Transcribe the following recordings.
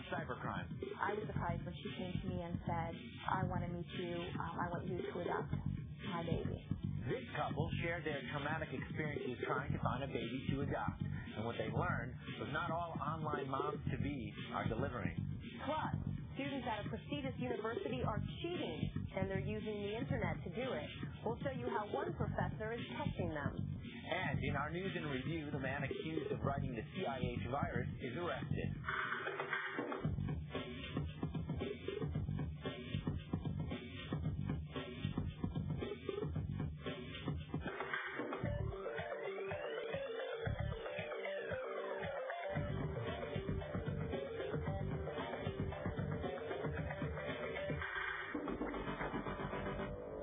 on CyberCrime. I was surprised when she came to me and said, I want you to adopt my baby. This couple shared their traumatic experiences trying to find a baby to adopt, and what they learned was not all online moms-to-be are delivering. Plus, students at a prestigious university are cheating, and they're using the internet to do it. We'll show you how one professor is testing them. And in our news and review, the man accused of writing the CIH virus is arrested.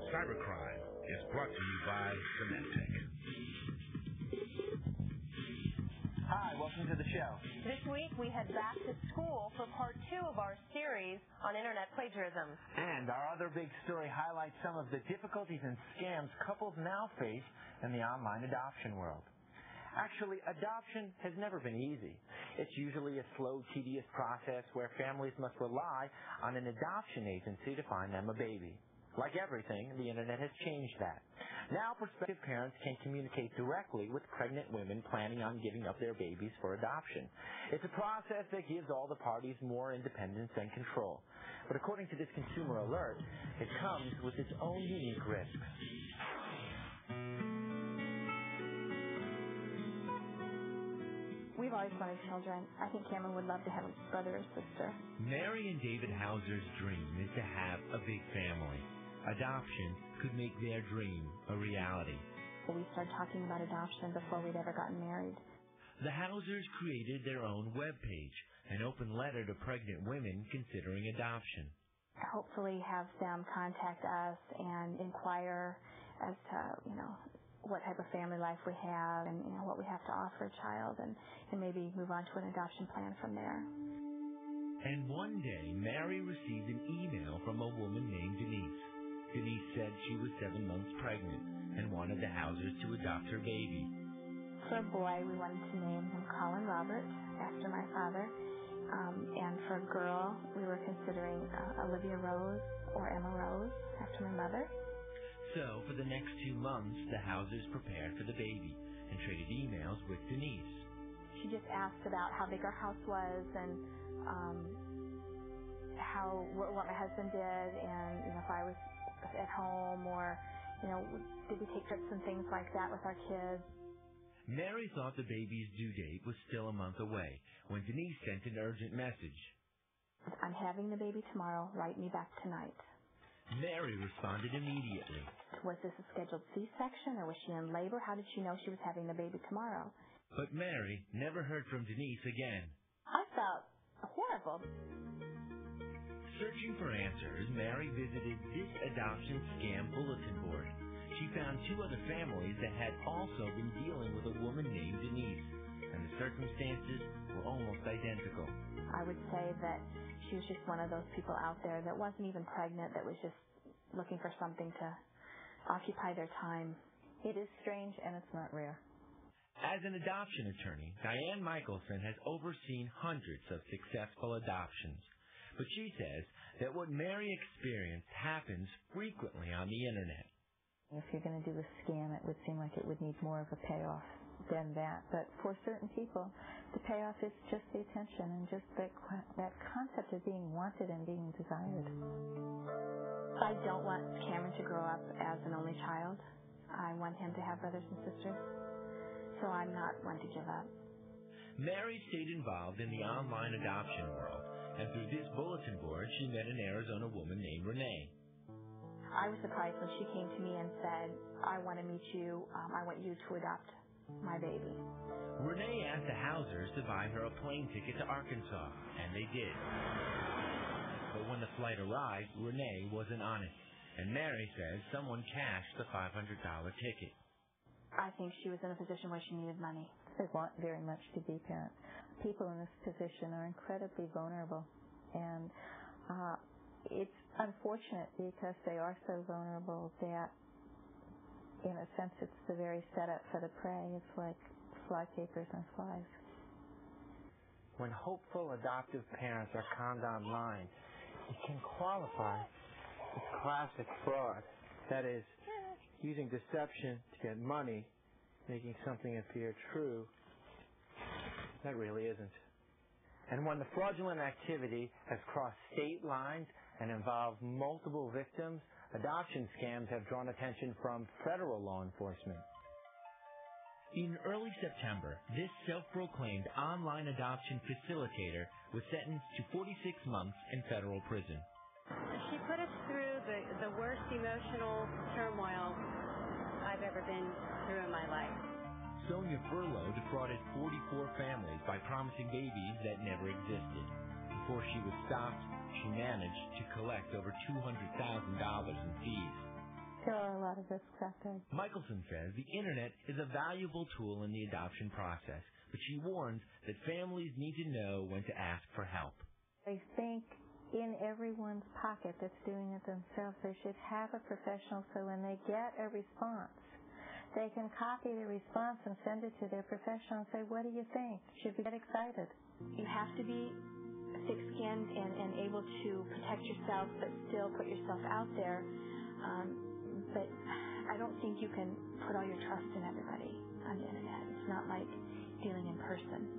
CyberCrime is brought to you by Symantec. Hi, welcome to the show. This week, we head back to school for part 2 of our series on internet plagiarism. And our other big story highlights some of the difficulties and scams couples now face in the online adoption world. Actually, adoption has never been easy. It's usually a slow, tedious process where families must rely on an adoption agency to find them a baby. Like everything, the internet has changed that. Now prospective parents can communicate directly with pregnant women planning on giving up their babies for adoption. It's a process that gives all the parties more independence and control. But according to this consumer alert, it comes with its own unique risks. We've always wanted children. I think Cameron would love to have a brother or sister. Mary and David Hauser's dream is to have a big family. Adoption could make their dream a reality. We started talking about adoption before we'd ever gotten married. The Hausers created their own webpage, an open letter to pregnant women considering adoption. Hopefully have them contact us and inquire as to, what type of family life we have and, what we have to offer a child and maybe move on to an adoption plan from there. And one day, Mary received an email from a woman named Denise. Denise said she was 7 months pregnant and wanted the Hausers to adopt her baby. For a boy, we wanted to name him Colin Robert, after my father. And for a girl, we were considering Olivia Rose or Emma Rose, after my mother. So, for the next 2 months, the Hausers prepared for the baby and traded emails with Denise. She just asked about how big our house was and what my husband did and, if I was at home or, did we take trips and things like that with our kids. Mary thought the baby's due date was still a month away when Denise sent an urgent message. I'm having the baby tomorrow. Write me back tonight. Mary responded immediately. Was this a scheduled C-section or was she in labor? How did she know she was having the baby tomorrow? But Mary never heard from Denise again. I felt horrible. Searching for answers, Mary visited this adoption scam bulletin board. She found 2 other families that had also been dealing with a woman named Denise, and the circumstances were almost identical. I would say that she was just one of those people out there that wasn't even pregnant, that was just looking for something to occupy their time. It is strange, and it's not rare. As an adoption attorney, Diane Michelson has overseen hundreds of successful adoptions. But she says that what Mary experienced happens frequently on the internet. If you're going to do a scam, it would seem like it would need more of a payoff than that. But for certain people, the payoff is just the attention and just that concept of being wanted and being desired. I don't want Cameron to grow up as an only child. I want him to have brothers and sisters. So I'm not one to give up. Mary stayed involved in the online adoption world. And through this bulletin board, she met an Arizona woman named Renee. I was surprised when she came to me and said, I want to meet you. I want you to adopt my baby. Renee asked the Hausers to buy her a plane ticket to Arkansas, and they did. But when the flight arrived, Renee wasn't on it, and Mary says someone cashed the $500 ticket. I think she was in a position where she needed money. They want very much to be parents. People in this position are incredibly vulnerable, and it's unfortunate because they are so vulnerable that, in a sense, it's the very setup for the prey. It's like fly papers and flies. when hopeful adoptive parents are conned online, it can qualify as classic fraud. That is, using deception to get money, making something appear true that really isn't. And when the fraudulent activity has crossed state lines and involved multiple victims, adoption scams have drawn attention from federal law enforcement. In early September, this self-proclaimed online adoption facilitator was sentenced to 46 months in federal prison. She put us through the worst emotional turmoil I've ever been through in my life. Sonia Furlow defrauded 44 families by promising babies that never existed. Before she was stopped, she managed to collect over $200,000 in fees. There are a lot of risks out there. Michelson says the Internet is a valuable tool in the adoption process, but she warns that families need to know when to ask for help. I think in everyone's pocket that's doing it themselves, they should have a professional so when they get a response, they can copy the response and send it to their professional and say, what do you think? Should we get excited? You have to be thick-skinned and able to protect yourself but still put yourself out there. But I don't think you can put all your trust in everybody on the Internet. It's not like dealing in person.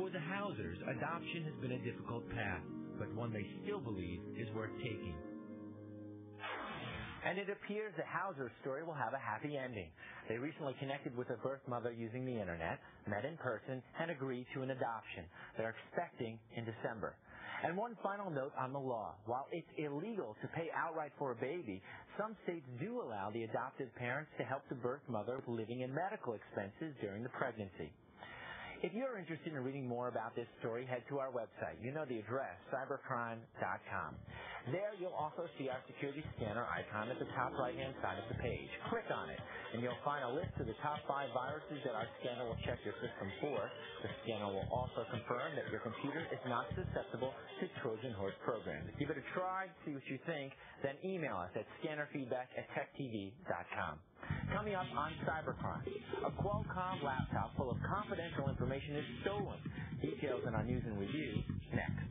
For the Hausers, adoption has been a difficult path, but one they still believe is worth taking. And it appears the Hauser story will have a happy ending. They recently connected with a birth mother using the Internet, met in person, and agreed to an adoption. They're expecting in December. And one final note on the law. While it's illegal to pay outright for a baby, some states do allow the adoptive parents to help the birth mother with living and medical expenses during the pregnancy. If you're interested in reading more about this story, head to our website. You know the address, cybercrime.com. There you'll also see our security scanner icon at the top right-hand side of the page. Click on it, and you'll find a list of the top 5 viruses that our scanner will check your system for. The scanner will also confirm that your computer is not susceptible to Trojan horse programs. Give it a try, see what you think, then email us at scannerfeedback@techtv.com. Coming up on CyberCrime, a Qualcomm laptop full of confidential information is stolen. Details in our news and review next.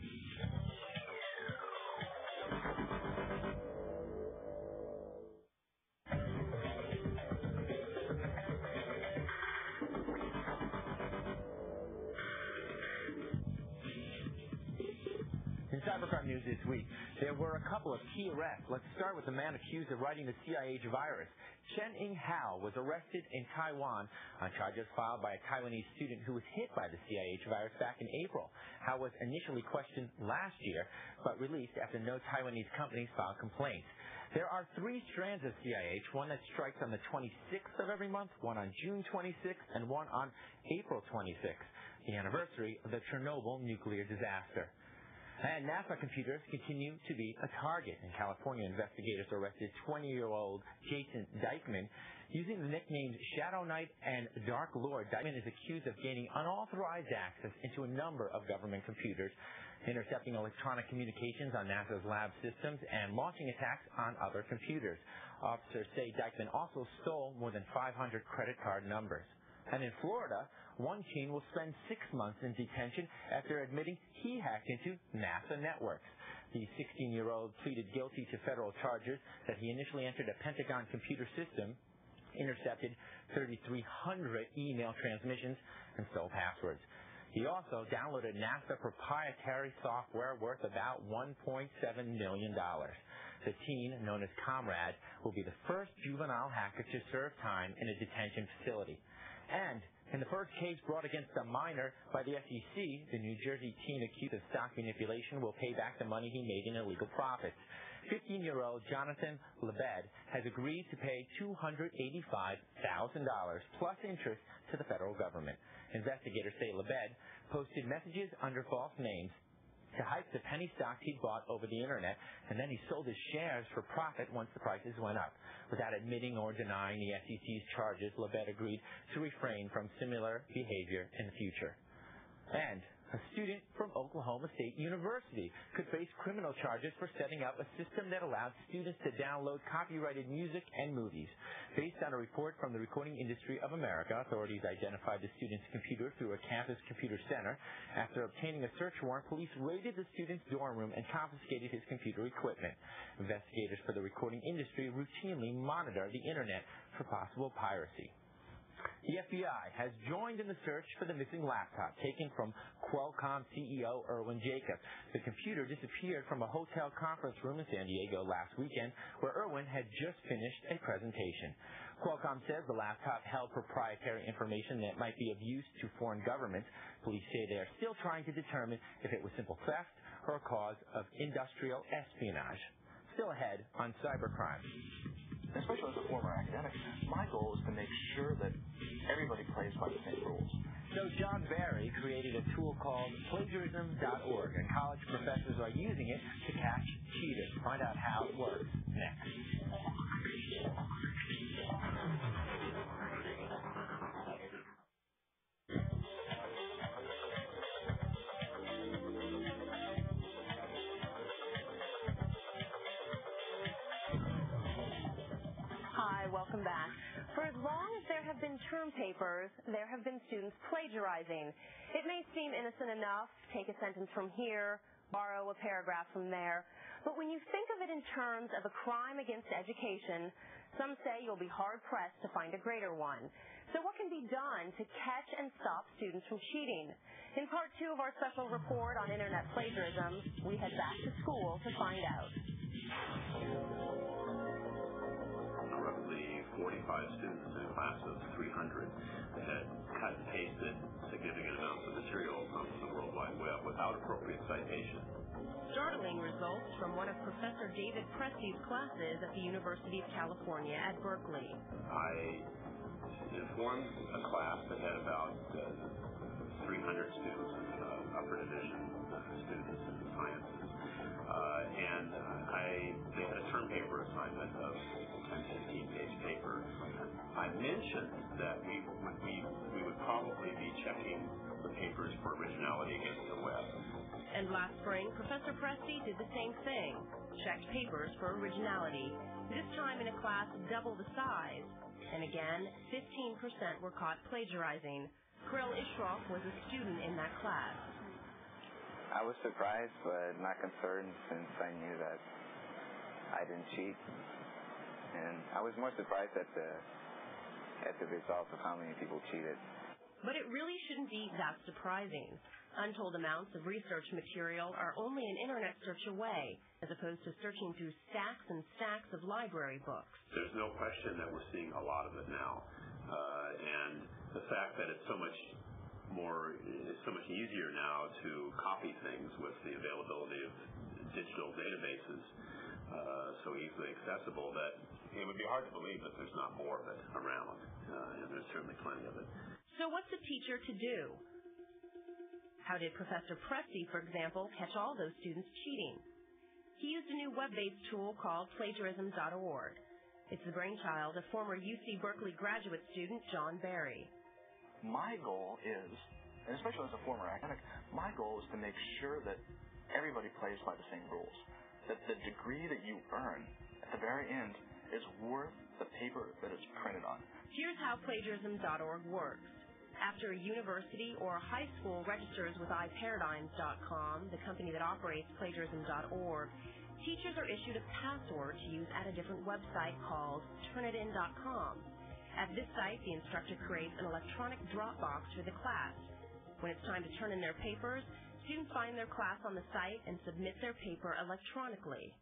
In CyberCrime news this week, there were a couple of key arrests. Let's start with the man accused of writing the CIH virus. Chen-Ing Hao was arrested in Taiwan on charges filed by a Taiwanese student who was hit by the CIH virus back in April. Hao was initially questioned last year, but released after no Taiwanese companies filed complaints. There are 3 strands of CIH, one that strikes on the 26th of every month, one on June 26th, and one on April 26th, the anniversary of the Chernobyl nuclear disaster. And NASA computers continue to be a target. In California, investigators arrested 20-year-old Jason Dykman using the nicknames Shadow Knight and Dark Lord. Dykman is accused of gaining unauthorized access into a number of government computers, intercepting electronic communications on NASA's lab systems, and launching attacks on other computers. Officers say Dykman also stole more than 500 credit card numbers. And in Florida, one teen will spend 6 months in detention after admitting he hacked into NASA networks. The 16-year-old pleaded guilty to federal charges that he initially entered a Pentagon computer system, intercepted 3,300 email transmissions, and stole passwords. He also downloaded NASA proprietary software worth about $1.7 million. The teen, known as Comrade, will be the first juvenile hacker to serve time in a detention facility. And in the first case brought against a minor by the SEC, the New Jersey teen accused of stock manipulation will pay back the money he made in illegal profits. 15-year-old Jonathan Lebed has agreed to pay $285,000 plus interest to the federal government. Investigators say Lebed posted messages under false names to hype the penny stocks he'd bought over the Internet, and then he sold his shares for profit once the prices went up. Without admitting or denying the SEC's charges, Lebed agreed to refrain from similar behavior in the future. And A student from Oklahoma State University could face criminal charges for setting up a system that allowed students to download copyrighted music and movies. Based on a report from the Recording Industry of America, authorities identified the student's computer through a campus computer center. After obtaining a search warrant, police raided the student's dorm room and confiscated his computer equipment. Investigators for the recording industry routinely monitor the Internet for possible piracy. The FBI has joined in the search for the missing laptop taken from Qualcomm CEO Irwin Jacobs. The computer disappeared from a hotel conference room in San Diego last weekend where Irwin had just finished a presentation. Qualcomm says the laptop held proprietary information that might be of use to foreign governments. Police say they are still trying to determine if it was simple theft or a cause of industrial espionage. Still ahead on CyberCrime. Especially as a former academic, my goal is to make sure that everybody plays by the same rules. So John Barry created a tool called plagiarism.org, and college professors are using it to catch cheaters. Find out how it works next. Welcome back. For as long as there have been term papers, there have been students plagiarizing. It may seem innocent enough, take a sentence from here, borrow a paragraph from there, but when you think of it in terms of a crime against education, some say you'll be hard-pressed to find a greater one. So what can be done to catch and stop students from cheating? In part 2 of our special report on Internet plagiarism, we head back to school to find out. Roughly 45 students in a class of 300 had cut and pasted significant amounts of material from the World Wide Web without appropriate citation. Startling results from one of Professor David Presti's classes at the University of California at Berkeley. I informed a class that had about 300 students, upper division students in sciences, and they had a term paper assignment of 10-15-page paper. I mentioned that we would probably be checking the papers for originality against the web. And last spring, Professor Presti did the same thing, checked papers for originality, this time in a class double the size. And again, 15% were caught plagiarizing. Krill Ishroff was a student in that class. I was surprised, but not concerned since I knew that I didn't cheat. And I was more surprised at the results of how many people cheated. But it really shouldn't be that surprising. Untold amounts of research material are only an internet search away, as opposed to searching through stacks and stacks of library books. There's no question that we're seeing a lot of it now. And the fact that it's so much easier now to copy things with the availability of digital databases so easily accessible that it would be hard to believe that there's not more of it around, and there's certainly plenty of it. So what's a teacher to do? How did Professor Presti, for example, catch all those students cheating? He used a new web-based tool called plagiarism.org. It's the brainchild of former UC Berkeley graduate student John Barry. My goal is, and especially as a former academic, my goal is to make sure that everybody plays by the same rules, that the degree that you earn at the very end is worth the paper that it's printed on. Here's how plagiarism.org works. After a university or a high school registers with iParadigms.com, the company that operates plagiarism.org, teachers are issued a password to use at a different website called turnitin.com. At this site, the instructor creates an electronic Dropbox for the class. When it's time to turn in their papers, students find their class on the site and submit their paper electronically.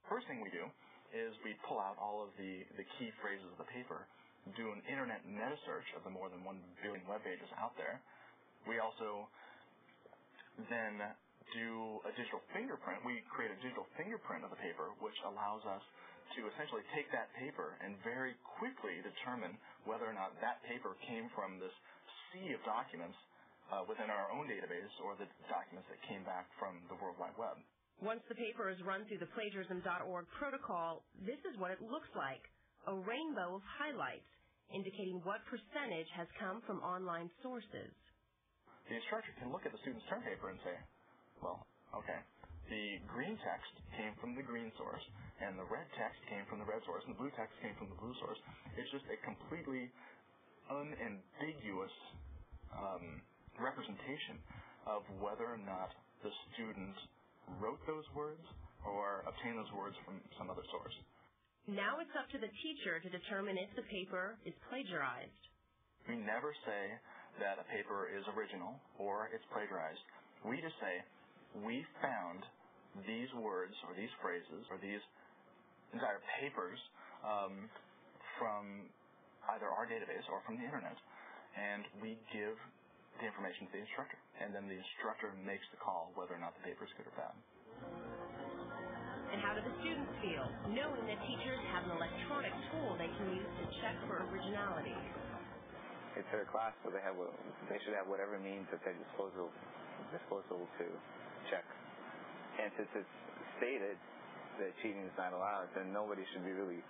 First thing we do is we pull out all of the key phrases of the paper, do an internet meta search of the more than 1 billion web pages out there. We also then do a digital fingerprint. We create a digital fingerprint of the paper, which allows us to essentially take that paper and very quickly determine whether or not that paper came from this sea of documents within our own database or the documents that came back from the World Wide Web. Once the paper is run through the plagiarism.org protocol, this is what it looks like, a rainbow of highlights indicating what percentage has come from online sources. the instructor can look at the student's term paper and say, well, okay, the green text came from the green source, and the red text came from the red source, and the blue text came from the blue source. It's just a completely unambiguous representation of whether or not the student wrote those words or obtained those words from some other source. Now it's up to the teacher to determine if the paper is plagiarized. We never say that a paper is original or it's plagiarized. We just say, we found these words or these phrases or these entire papers from either our database or from the internet, and we give the information to the instructor, and then the instructor makes the call whether or not the paper is good or bad. And how do the students feel, knowing that teachers have an electronic tool they can use to check for originality? It's their class, so they should have whatever means at their disposal to check. And since it's stated that cheating is not allowed, then nobody should really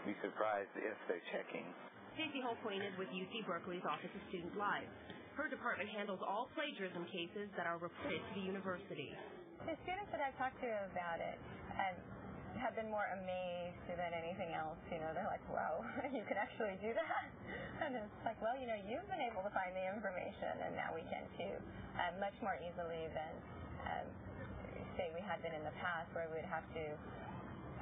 be surprised if they're checking. Stacey Holqueen is with UC Berkeley's Office of Student Life. Her department handles all plagiarism cases that are reported to the university. The students that I've talked to about it have been more amazed than anything else. You know, they're like, wow, you can actually do that? And it's like, well, you know, you've been able to find the information, and now we can too, much more easily than, say, we had been in the past, where we would have to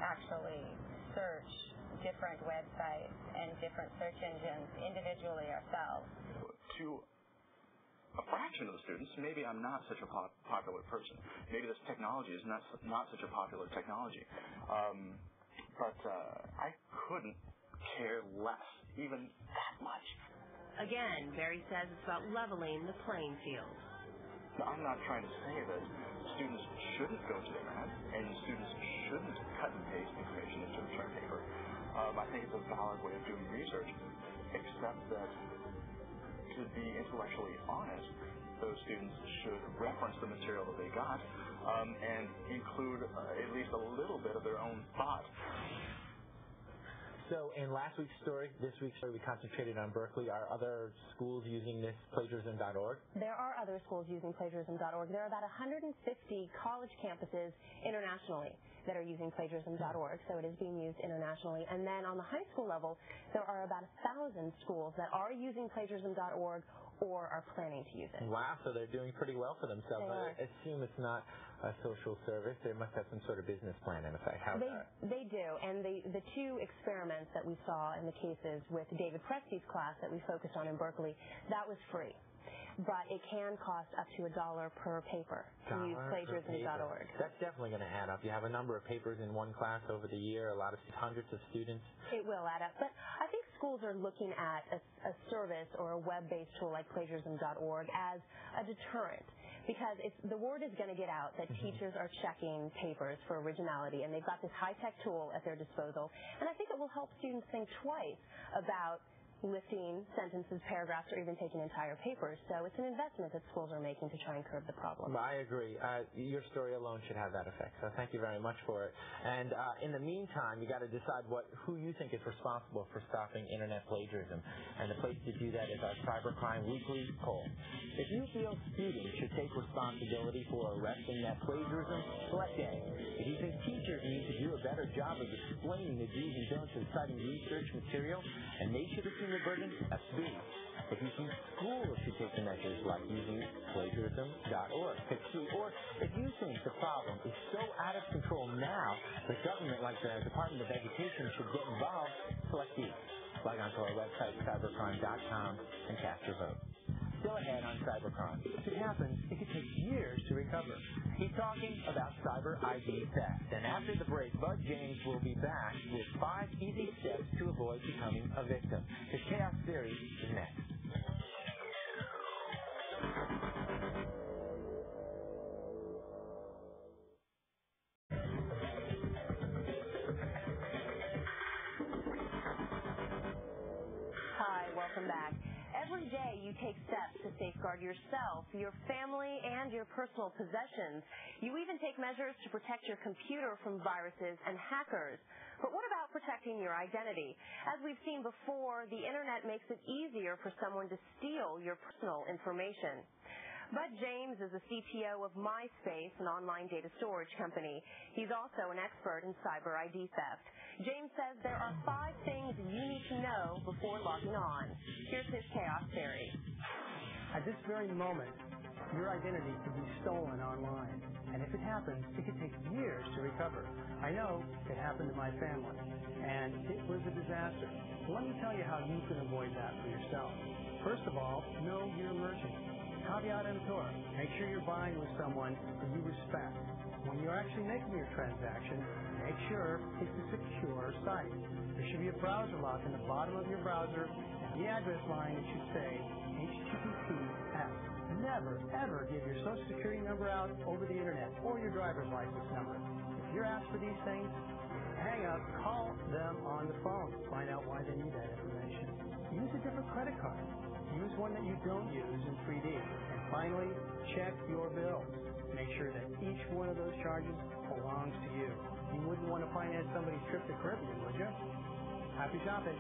actually search different websites and different search engines individually ourselves. To a fraction of the students, maybe I'm not such a popular person. Maybe this technology is not such a popular technology. But I couldn't care less, even that much. Again, Barry says it's about leveling the playing field. I'm not trying to say that students shouldn't go to the internet and students shouldn't cut and paste information into a term paper. I think it's a valid way of doing research, except that to be intellectually honest, those students should reference the material that they got and include at least a little bit of their own thought. So in last week's story, this week's story, we concentrated on Berkeley. Are other schools using this plagiarism.org? There are other schools using plagiarism.org. There are about 150 college campuses internationally that are using plagiarism.org, so it is being used internationally. And then on the high school level, there are about 1,000 schools that are using plagiarism.org or are planning to use it. Wow, so they're doing pretty well for themselves. I assume it's not a social service. They must have some sort of business plan in effect. They do, and the two experiments that we saw in the cases with David Presti's class that we focused on in Berkeley, that was free. But it can cost up to $1 per paper to use plagiarism.org. That's definitely going to add up. You have a number of papers in one class over the year, hundreds of students. It will add up. But I think schools are looking at a service or a web-based tool like plagiarism.org as a deterrent, because the word is going to get out that teachers are checking papers for originality, and they've got this high-tech tool at their disposal. And I think it will help students think twice about lifting sentences, paragraphs, or even taking entire papers. So it's an investment that schools are making to try and curb the problem. I agree. Your story alone should have that effect. So thank you very much for it. And in the meantime, you got to decide who you think is responsible for stopping internet plagiarism. And the place to do that is our CyberCrime Weekly poll. If you feel students should take responsibility for arresting net plagiarism, select A. If you think teachers need to do a better job of explaining the do's and don'ts of citing research material, and they should assume the burden, that's B. If you think schools should take the measures like using plagiarism.org, pick C. Or if you think the problem is so out of control now, the government, like the Department of Education, should get involved, select D. Log on to our website, cybercrime.com, and cast your vote. Still ahead on cybercrime. If it happens, it could take years to recover. He's talking about cyber ID theft. And after the break, Bud James will be back with 5 easy steps to avoid becoming a victim. His Chaos Theory is next. Hi, welcome back. Every day you take steps to safeguard yourself, your family, and your personal possessions. You even take measures to protect your computer from viruses and hackers. But what about protecting your identity? As we've seen before, the internet makes it easier for someone to steal your personal information. Bud James is the CTO of MySpace, an online data storage company. He's also an expert in cyber ID theft. James says there are 5 things you need to know before logging on. Here's his chaos theory. At this very moment, your identity could be stolen online. And if it happens, it could take years to recover. I know it happened to my family, and it was a disaster. So let me tell you how you can avoid that for yourself. First of all, know your merchant. Caveat emptor. Make sure you're buying with someone that you respect. When you're actually making your transaction, make sure it's a secure site. There should be a browser lock in the bottom of your browser, and the address line should say HTTPS. Never, ever give your Social Security number out over the Internet or your driver's license number. If you're asked for these things, hang up, call them on the phone. Find out why they need that information. Use a different credit card. Use one that you don't use in 3D. And finally, check your bills. Make sure that each one of those charges belongs to you. You wouldn't want to finance somebody's trip to Caribbean, would you? Happy shopping.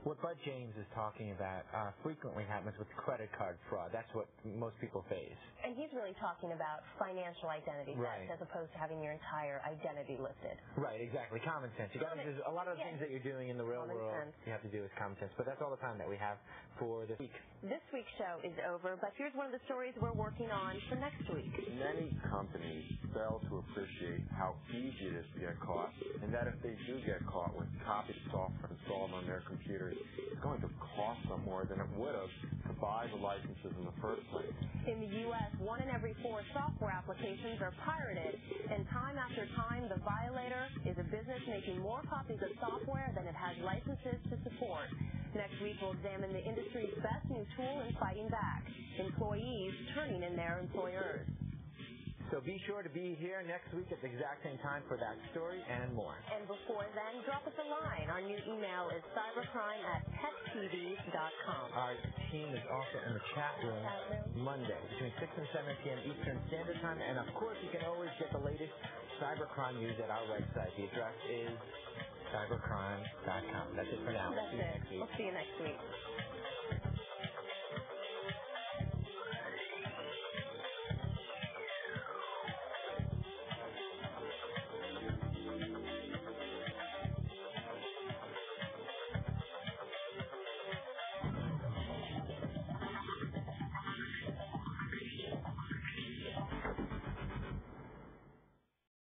What Bud James is talking about frequently happens with credit card fraud. That's what most people face. And he's really talking about financial identity theft as opposed to having your entire identity listed. Right, exactly. Common sense. A lot of the things that you're doing in the real world you have to do with common sense. But that's all the time that we have for this week. This week's show is over, but here's one of the stories we're working on for next week. Many companies fail to appreciate how easy it is to get caught, and that if they do get caught with copied software installed on their computers, it's going to cost them more than it would have to buy the licenses in the first place. In the U.S., 1 in every 4 software applications are pirated, and time after time, the violator is a business making more copies of software than it has licenses to support. Next week, we'll examine the industry's best new tool in fighting back, employees turning in their employers. So be sure to be here next week at the exact same time for that story and more. And before then, drop us a line. Our new email is cybercrime@techtv.com. Our team is also in the chat room Monday between 6 and 7 p.m. Eastern Standard Time. And, of course, you can always get the latest cybercrime news at our website. The address is cybercrime.com. That's it for now. That's it. We'll see you next week.